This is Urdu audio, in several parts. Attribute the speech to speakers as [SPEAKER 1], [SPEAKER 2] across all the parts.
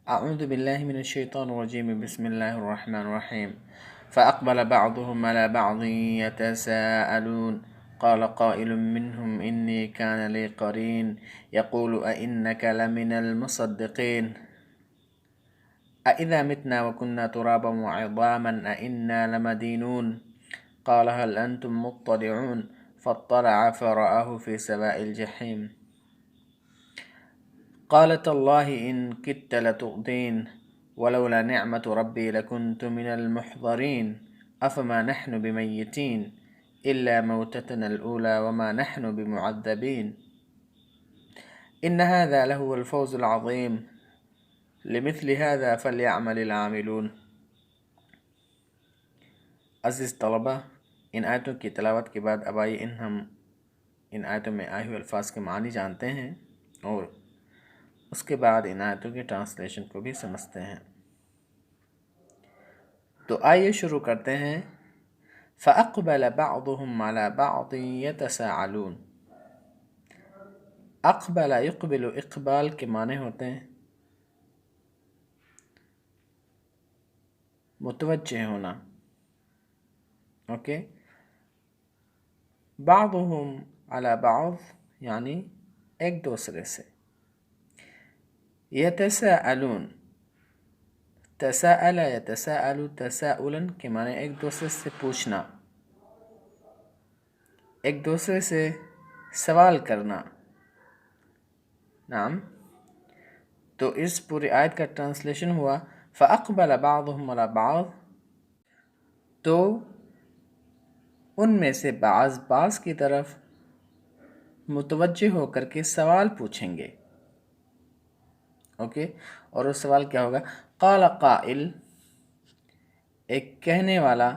[SPEAKER 1] أعوذ بالله من الشيطان الرجيم بسم الله الرحمن الرحيم فأقبل بعضهم على بعض يتساءلون قال قائل منهم إني كان لي قرين يقول أئنك لمن المصدقين أإذا متنا وكنا ترابا وعظاما أإنا لمدينون قال هل أنتم مطلعون فاطلع فرآه في سواء الجحيم قال تالله إن كدت لتردين ولولا نعمة ربي لكنت من المحضرين أفما نحن بميتين إلا موتتنا الأولى وما نحن بمعذبين إن هذا لهو الفوز العظيم لمثل هذا فليعمل العاملون. عزیز طلبہ، ان آیتوں کی تلاوت کے بعد اب آئیے ان آیتوں میں آئے ہوئے الفاظ کے معنی جانتے ہیں اور اس کے بعد ان آیتوں کے ٹرانسلیشن کو بھی سمجھتے ہیں. تو آئیے شروع کرتے ہیں. فَأَقْبَلَ بَعْضُهُمْ عَلَى بَعْضٍ يَتَسَاءَلُونَ. اقبل يقبل اقبال کے معنی ہوتے ہیں متوجہ ہونا. اوکے. بعضهم على بعض یعنی ایک دوسرے سے. یتساءلون، تساءل یتساءل تساؤلا کے معنی ایک دوسرے سے پوچھنا، ایک دوسرے سے سوال کرنا. نعم. تو اس پوری آیت کا ٹرانسلیشن ہوا فَأَقْبَلَ بَعْضُهُمْ عَلَى بَعْضٍ، تو ان میں سے بعض کی طرف متوجہ ہو کر کے سوال پوچھیں گے. اوکے. اور وہ سوال کیا ہوگا؟ قال قائل، ایک کہنے والا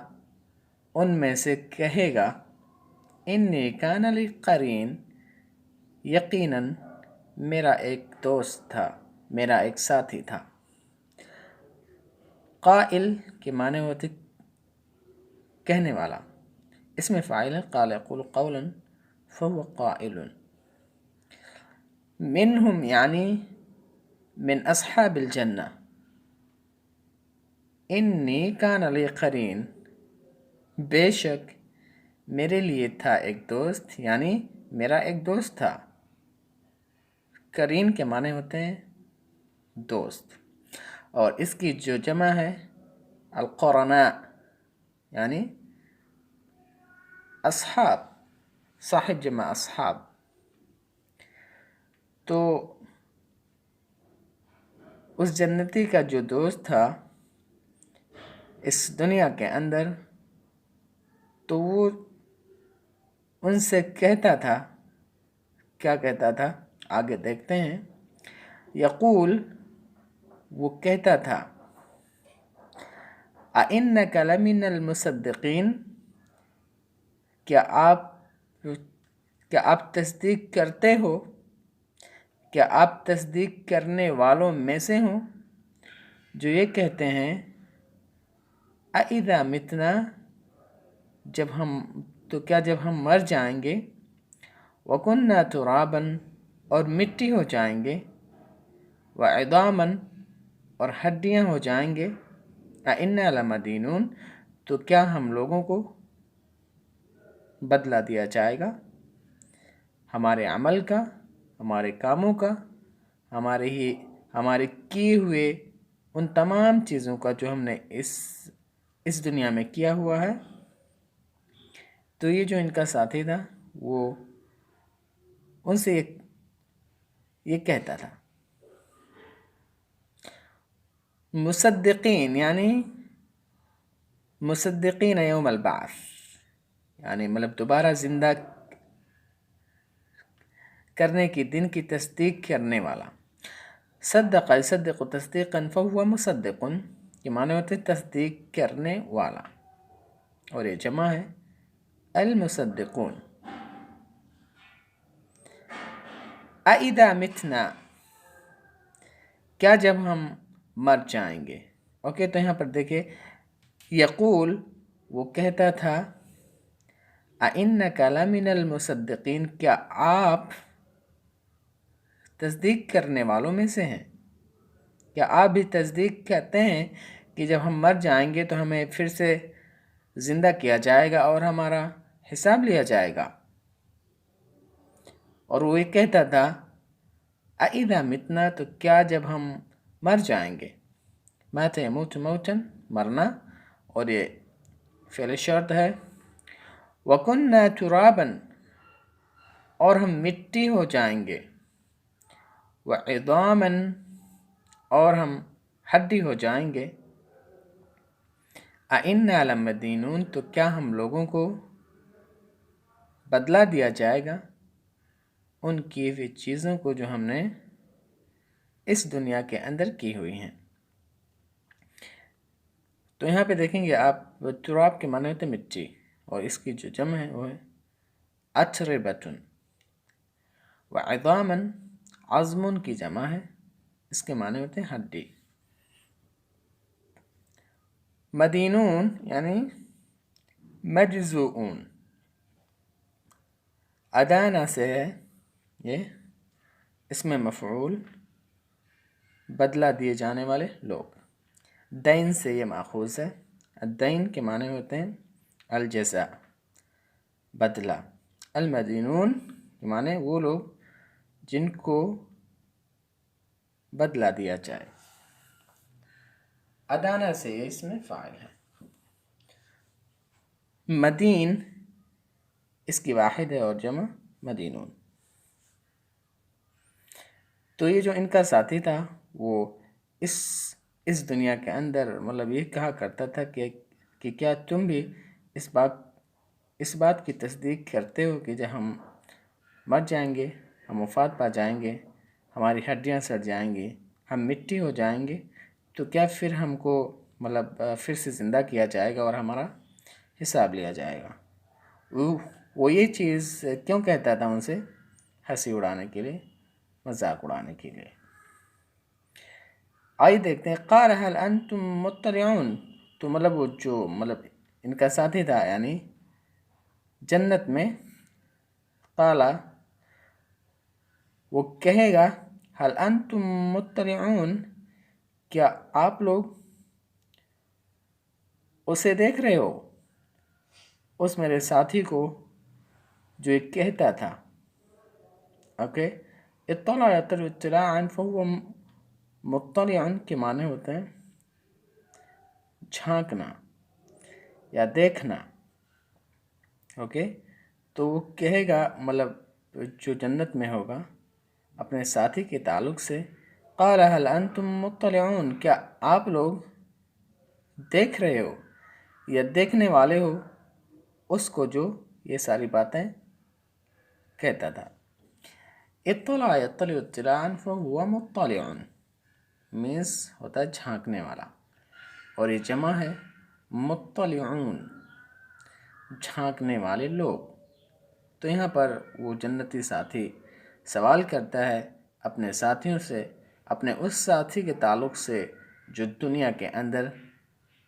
[SPEAKER 1] ان میں سے کہے گا انی کان لی قرین، یقیناً میرا ایک دوست تھا، میرا ایک ساتھی تھا. قائل کے معنی ہوتے کہنے والا. اس میں فاعل ہے قال یقول قولا فهو قائل. منہم یعنی من اصحاب الجنہ. انی کان لی قرین، بے شک میرے لیے تھا ایک دوست، یعنی میرا ایک دوست تھا. قرین کے معنی ہوتے ہیں دوست، اور اس کی جو جمع ہے القرناء یعنی اصحاب، صاحب جمع اصحاب. تو اس جنتی کا جو دوست تھا اس دنیا کے اندر، تو وہ ان سے کہتا تھا، کیا کہتا تھا آگے دیکھتے ہیں. یقول، وہ کہتا تھا اِنَّكَ لَمِنَ الْمُصَدِّقِينَ، کیا آپ تصدیق کرتے ہو، کیا آپ تصدیق کرنے والوں میں سے ہوں جو یہ کہتے ہیں اَإِذَا مِتْنَا، جب ہم مر جائیں گے، وَكُنَّا تُرَابًا، اور مٹی ہو جائیں گے، وَعِظَامًا، اور ہڈیاں ہو جائیں گے، أَإِنَّا لَمَدِينُونَ، تو کیا ہم لوگوں کو بدلہ دیا جائے گا ہمارے عمل کا، ہمارے کاموں کا، ہمارے کیے ہوئے ان تمام چیزوں کا جو ہم نے اس دنیا میں کیا ہوا ہے. تو یہ جو ان کا ساتھی تھا وہ ان سے یہ کہتا تھا. مصدقین یعنی مصدقین یوم البعث، یعنی مطلب دوبارہ زندہ کرنے کی دن کی تصدیق کرنے والا. صدق یصدق تصدیقا فهو مصدق کے معنی ہوتے تصدیق کرنے والا، اور یہ جمع ہے المصدقون. اَإِذَا مِتْنَا، کیا جب ہم مر جائیں گے. اوکے. تو یہاں پر دیکھیں یقول، وہ کہتا تھا اِنَّكَ لَمِنَ الْمُصَدِّقِينَ، کیا آپ تصدیق کرنے والوں میں سے ہیں. کیا آپ بھی تصدیق کرتے ہیں کہ جب ہم مر جائیں گے تو ہمیں پھر سے زندہ کیا جائے گا اور ہمارا حساب لیا جائے گا؟ اور وہ یہ کہتا تھا اَإِذَا مِتْنَا، تو کیا جب ہم مر جائیں گے، مَاتَ يَمُوتُ مَوْتًا، مرنا، اور یہ فعل شرط ہے، وَكُنَّا تُرَابًا، اور ہم مٹی ہو جائیں گے، وَعِظَامًا، اور ہم ہڈی ہو جائیں گے، أَإِنَّا لَمَدِينُونَ، تو کیا ہم لوگوں کو بدلہ دیا جائے گا ان کی ہوئی چیزوں کو جو ہم نے اس دنیا کے اندر کی ہوئی ہیں؟ تو یہاں پہ دیکھیں گے آپ، تراب کے معنی ہوتے ہیں مٹی، اور اس کی جو جمع ہے وہ ہے اتربتن، وعظامن، عظم کی جمع ہے، اس کے معنی ہوتے ہیں ہڈی۔ مدینون یعنی مجزوعون، ادانا سے ہے یہ اسم مفعول، بدلہ دیے جانے والے لوگ۔ دین سے یہ ماخوذ ہے، الدین کے معنی ہوتے ہیں الجزاء، بدلہ۔ المدینون کے معنی وہ لوگ جن کو بدلہ دیا جائے۔ ادانا سے یہ اس میں فاعل ہے۔ مدین اس کی واحد ہے اور جمع مدینون۔ تو یہ جو ان کا ساتھی تھا وہ اس دنیا کے اندر مطلب یہ کہا کرتا تھا کہ کیا تم بھی اس بات کی تصدیق کرتے ہو کہ جب ہم مر جائیں گے، ہم وفات پا جائیں گے، ہماری ہڈیاں سڑ جائیں گی، ہم مٹی ہو جائیں گے، تو کیا پھر ہم کو مطلب پھر سے زندہ کیا جائے گا اور ہمارا حساب لیا جائے گا؟ وہ یہ چیز کیوں کہتا تھا ان سے؟ ہنسی اڑانے کے لیے، مذاق اڑانے کے لیے۔ آئیے دیکھتے ہیں، قال هل انتم مطلعون، تو مطلب وہ جو مطلب ان کا ساتھی تھا یعنی جنت میں، قال وہ کہے گا هل انتم مطلعون، کیا آپ لوگ اسے دیکھ رہے ہو، اس میرے ساتھی کو جو ایک کہتا تھا؟ اوکے، اطلع یطلع اطلاعا، فهو مطلع کے معنی ہوتے ہیں جھانکنا یا دیکھنا۔ اوکے، تو وہ کہے گا مطلب جو جنت میں ہوگا اپنے ساتھی کے تعلق سے، قال هل انتم مطلعون، کیا آپ لوگ دیکھ رہے ہو یا دیکھنے والے ہو اس کو جو یہ ساری باتیں کہتا تھا۔ اطلع یطلع اطلاعا فهو مطلع مینس ہوتا ہے جھانکنے والا، اور یہ جمع ہے مطلعون، جھانکنے والے لوگ۔ تو یہاں پر وہ جنتی ساتھی سوال کرتا ہے اپنے ساتھیوں سے، اپنے اس ساتھی کے تعلق سے جو دنیا کے اندر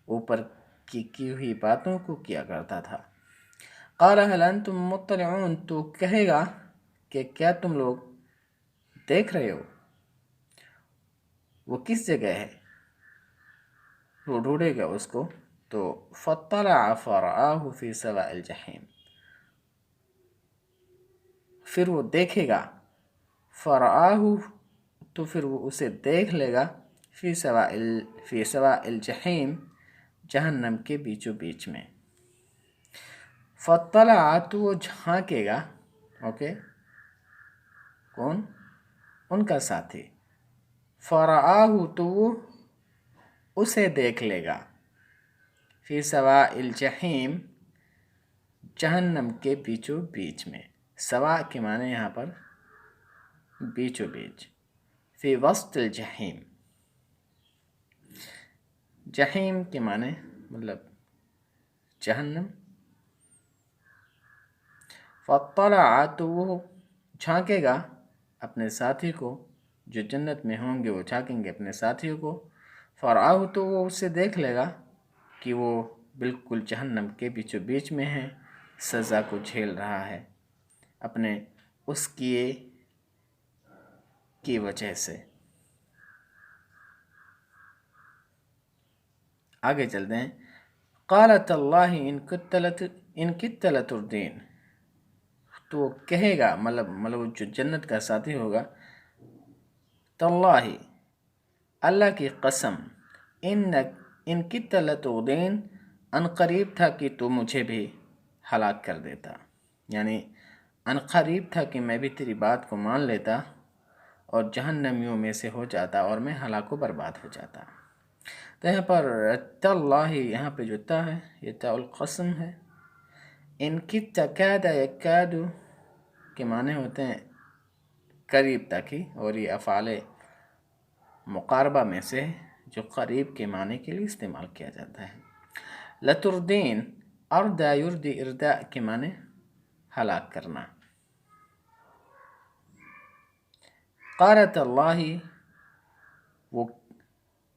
[SPEAKER 1] اوپر کی ہوئی باتوں کو کیا کرتا تھا۔ قال هل انتم مطلعون، تو کہے گا کہ کیا تم لوگ دیکھ رہے ہو؟ وہ کس جگہ ہے؟ وہ ڈھونڈے گا اس کو، تو فطلع فرآہ فی سواء الجحیم، پھر وہ دیکھے گا، فرآہ، تو پھر وہ اسے دیکھ لے گا، فی سواء الجحیم، جہنم کے بیچوں بیچ میں۔ فطلع، تو وہ جھانکے گا، اوکے، کون؟ ان کا ساتھی۔ فرآہ، تو وہ اسے دیکھ لے گا، فی سواء الجحیم، جہنم کے بیچوں بیچ میں۔ سوا کے معنی یہاں پر بیچوں بیچ، فی وسط الجحیم، جحیم کے معنی مطلب جہنم۔ فطلع، تو وہ جھانکے گا اپنے ساتھی کو، جو جنت میں ہوں گے وہ جھانکیں گے اپنے ساتھیوں کو۔ فرآہ، تو وہ اسے دیکھ لے گا کہ وہ بالکل جہنم کے بیچوں بیچ میں ہے، سزا کو جھیل رہا ہے اپنے اس کی وجہ سے۔ آگے چلتے ہیں. قالت اللہ ان کدت لتردین، تو وہ کہے گا، مطلب جو جنت کا ساتھی ہوگا، تاللہ اللہ کی قسم، ان کدت لتردین، ان قریب تھا کہ تو مجھے بھی ہلاک کر دیتا، یعنی ان قریب تھا کہ میں بھی تیری بات کو مان لیتا اور جہنمیوں میں سے ہو جاتا اور میں ہلاک و برباد ہو جاتا. تو یہاں پر تاللہ، یہاں پہ جو تا ہے یہ تا القسم ہے. ان کدت کاد یکاد کے معنی ہوتے ہیں قریب تک ہی، اور یہ افعال مقاربہ میں سے جو قریب کے معنی کے لیے استعمال کیا جاتا ہے. لتردین، اردا یردی اردا کے معنی ہلاک کرنا. قالت اللہ،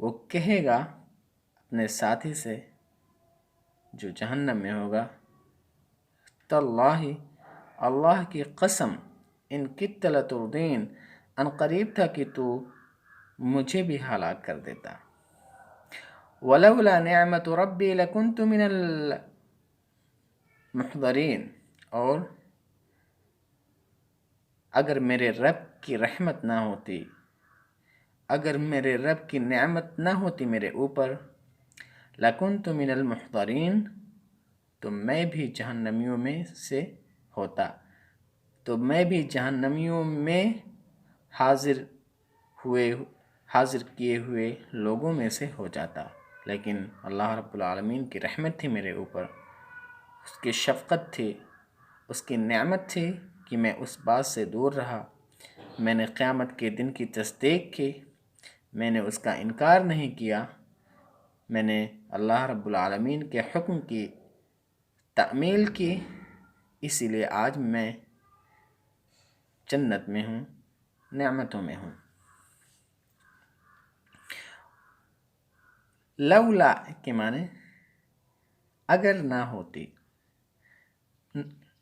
[SPEAKER 1] وہ کہے گا اپنے ساتھی سے جو جہنم میں ہوگا، تاللہ اللہ کی قسم، ان کدت لتردین، ان قریب تھا کہ تو مجھے بھی ہلاک کر دیتا. ولولا نعمت ربی لکنت من المحضرین، اور اگر میرے رب کی رحمت نہ ہوتی، اگر میرے رب کی نعمت نہ ہوتی میرے اوپر، لکنت من المحضرین، تو میں بھی جہنمیوں میں سے ہوتا، تو میں بھی جہنمیوں میں حاضر کیے ہوئے لوگوں میں سے ہو جاتا. لیکن اللہ رب العالمین کی رحمت تھی میرے اوپر، اس کی شفقت تھی، اس کی نعمت تھی کہ میں اس بات سے دور رہا. میں نے قیامت کے دن کی تصدیق کی، میں نے اس کا انکار نہیں کیا، میں نے اللہ رب العالمین کے حکم کی تعمیل کی، اسی لیے آج میں جنت میں ہوں، نعمتوں میں ہوں. لولا کے معنی اگر نہ ہوتی،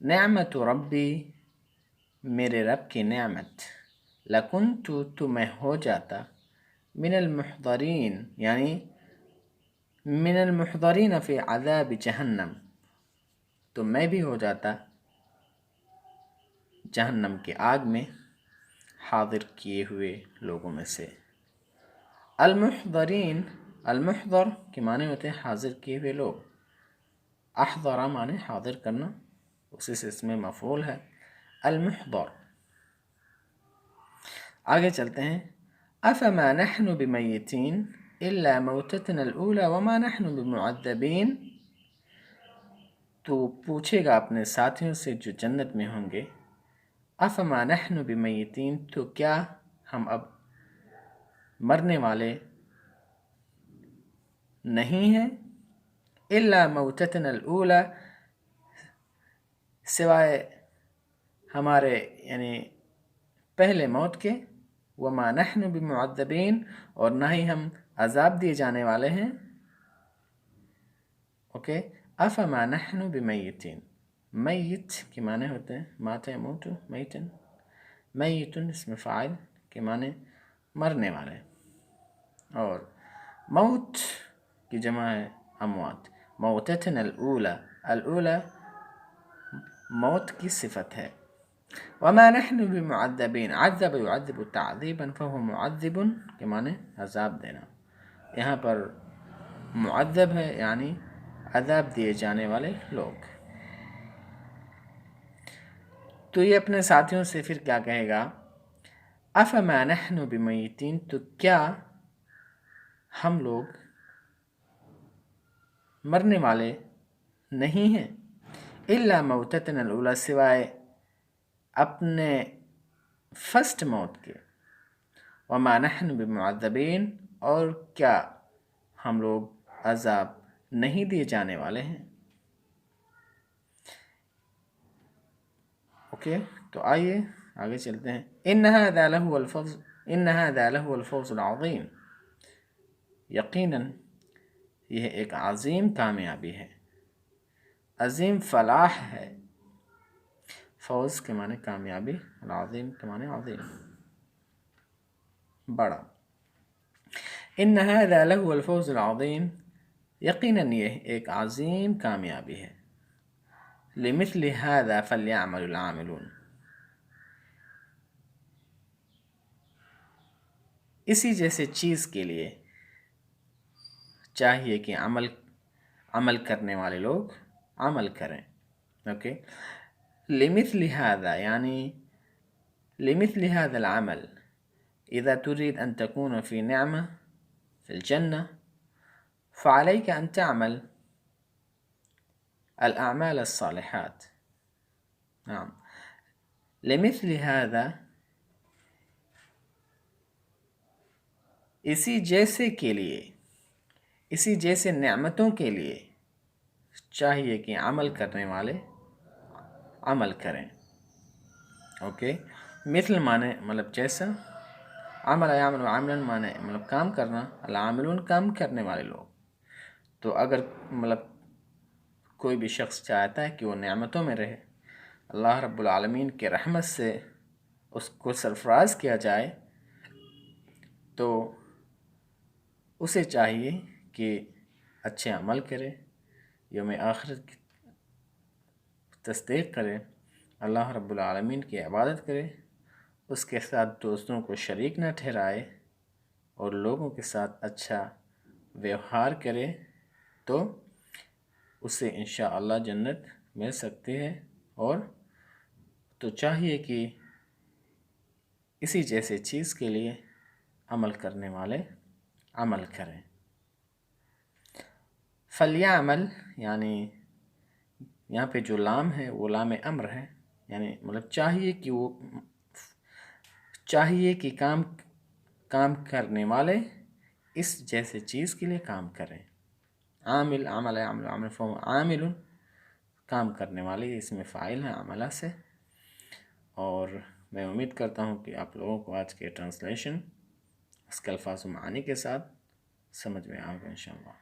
[SPEAKER 1] نعمت ربی میرے رب کی نعمت، لکنت تو میں ہو جاتا، من المحضرین یعنی من المحضرین فی عذاب جہنم، تو میں بھی ہو جاتا جہنم کی آگ میں حاضر کیے ہوئے لوگوں میں سے. المحضرین، المحضر کے معنی ہوتے ہیں حاضر کیے ہوئے لوگ. احضر معنی حاضر کرنا، اسی سے اس میں مفعول ہے المحضر. آگے چلتے ہیں. افما نحن بمیتین الا موتتنا الاولى وما نحن بمعذبین، تو پوچھے گا اپنے ساتھیوں سے جو جنت میں ہوں گے، افما نحن بمیتین، تو کیا ہم اب مرنے والے نہیں ہیں، الا موتتنا الاولى، سوائے ہمارے یعنی پہلے موت کے، وما نحن بمعذبین، اور نہ ہی ہم عذاب دیے جانے والے ہیں. اوکے. افما نحن بمیتین، میت کے معنی ہوتے ہیں مات یموت میتن، میتن اسم فاعل کے معنی مرنے والے، اور موت کی جمع ہے اموات. موتتنا الاولى، الاولى موت کی صفت ہے. وما نحن بمعذبین، عذب يعذب تعذیبا فهو معذب کے معنی عذاب دینا. یہاں پر معذب ہے یعنی عذاب دیے جانے والے لوگ. تو یہ اپنے ساتھیوں سے پھر کیا کہے گا، افما نحن بمیتین، تو کیا ہم لوگ مرنے والے نہیں ہیں، الا موتتنا الاولى، سوائے اپنے فرسٹ موت کے، وما نحن بمعذبین، اور کیا ہم لوگ عذاب نہیں دیے جانے والے ہیں. اوکے. تو آئیے آگے چلتے ہیں. ان هذا لهو الفوز العظیم، یقیناً یہ ایک عظیم کامیابی ہے، عظیم فلاح ہے. فوز کے معنی کامیابی، العظیم کے معنی عظیم، بڑا. ان هذا لهو الفوز العظیم، یقیناً یہ ایک عظیم کامیابی ہے. لمثل هذا فلیعمل العاملون. اسی جیسے چیز کے لیے چاہیے کہ عمل کرنے والے لوگ عمل کریں. اوکے. لمثل هذا یعنی لمثل هذا العمل إذا تريد أن تكون في نعمة في الجنة فعليك أن تعمل الأعمال الصالحات. نعم. لمثل هذا اسی جیسے کے لیے، اسی جیسے نعمتوں کے لیے چاہیے کہ عمل کرنے والے عمل کریں. اوکے. مثل معنی مطلب جیسا، عمل یعمل عاملا معنی مطلب کام کرنا، العاملون کام کرنے والے لوگ. تو اگر مطلب کوئی بھی شخص چاہتا ہے کہ وہ نعمتوں میں رہے، اللہ رب العالمین کے رحمت سے اس کو سرفراز کیا جائے، تو اسے چاہیے کہ اچھے عمل کرے، یوم آخرت کی تصدیق کرے، اللہ رب العالمین کی عبادت کرے، اس کے ساتھ دوستوں کو شریک نہ ٹھہرائے اور لوگوں کے ساتھ اچھا ویوہار کرے، تو اسے انشاءاللہ جنت مل سکتی ہے. اور تو چاہیے کہ اسی جیسے چیز کے لیے عمل کرنے والے عمل کریں. فلیعمل یعنی یہاں پہ جو لام ہے وہ لام امر ہے، یعنی مطلب چاہیے کہ کام کرنے والے اس جیسے چیز کے لیے کام کریں. عامل عمل عمل عمل فہو عامل، کام کرنے والے اس میں فاعل ہیں عملہ سے. اور میں امید کرتا ہوں کہ آپ لوگوں کو آج کے ٹرانسلیشن اس کے الفاظ و معانی کے ساتھ سمجھ میں آ گیا انشاءاللہ.